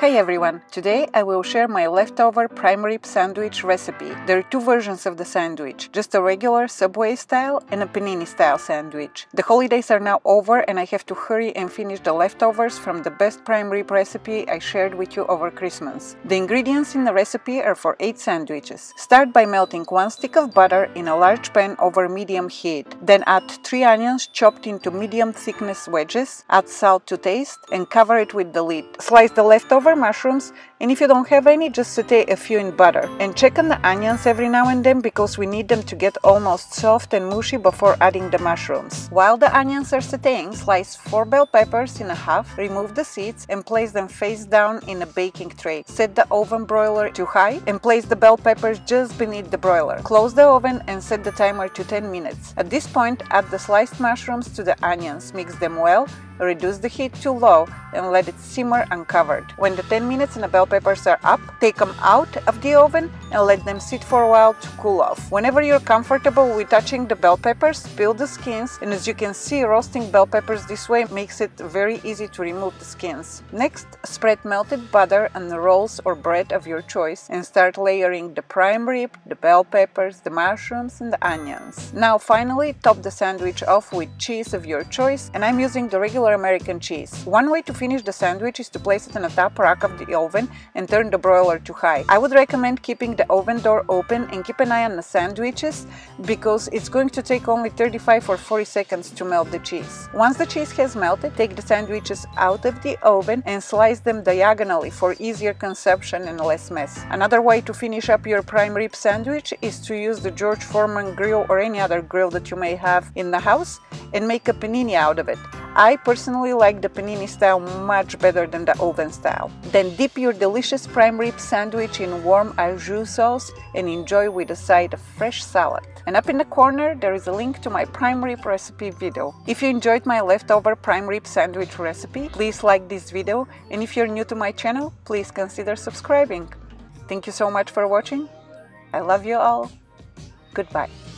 Hey everyone! Today I will share my leftover prime rib sandwich recipe. There are two versions of the sandwich, just a regular Subway style and a Panini style sandwich. The holidays are now over and I have to hurry and finish the leftovers from the best prime rib recipe I shared with you over Christmas. The ingredients in the recipe are for 8 sandwiches. Start by melting 1 stick of butter in a large pan over medium heat. Then add 3 onions chopped into medium thickness wedges, add salt to taste and cover it with the lid. Slice the leftover mushrooms, and if you don't have any, just saute a few in butter. And check on the onions every now and then because we need them to get almost soft and mushy before adding the mushrooms. While the onions are sautéing, slice 4 bell peppers in half, remove the seeds and place them face down in a baking tray. Set the oven broiler to high and place the bell peppers just beneath the broiler. Close the oven and set the timer to 10 minutes. At this point, add the sliced mushrooms to the onions, mix them well, reduce the heat to low and let it simmer uncovered. When the 10 minutes and the bell peppers are up, take them out of the oven and let them sit for a while to cool off. Whenever you're comfortable with touching the bell peppers, peel the skins, and as you can see, roasting bell peppers this way makes it very easy to remove the skins. Next, spread melted butter on the rolls or bread of your choice and start layering the prime rib, the bell peppers, the mushrooms and the onions. Now finally, top the sandwich off with cheese of your choice, and I'm using the regular American cheese. One way to finish the sandwich is to place it on the top rack of the oven and turn the broiler to high. I would recommend keeping the oven door open and keep an eye on the sandwiches because it's going to take only 35 or 40 seconds to melt the cheese. Once the cheese has melted, take the sandwiches out of the oven and slice them diagonally for easier consumption and less mess. Another way to finish up your prime rib sandwich is to use the George Foreman grill or any other grill that you may have in the house and make a panini out of it. I personally like the panini style much better than the oven style. Then dip your delicious prime rib sandwich in warm au jus sauce and enjoy with a side of fresh salad. And up in the corner there is a link to my prime rib recipe video. If you enjoyed my leftover prime rib sandwich recipe, please like this video, and if you're new to my channel, please consider subscribing. Thank you so much for watching. I love you all. Goodbye.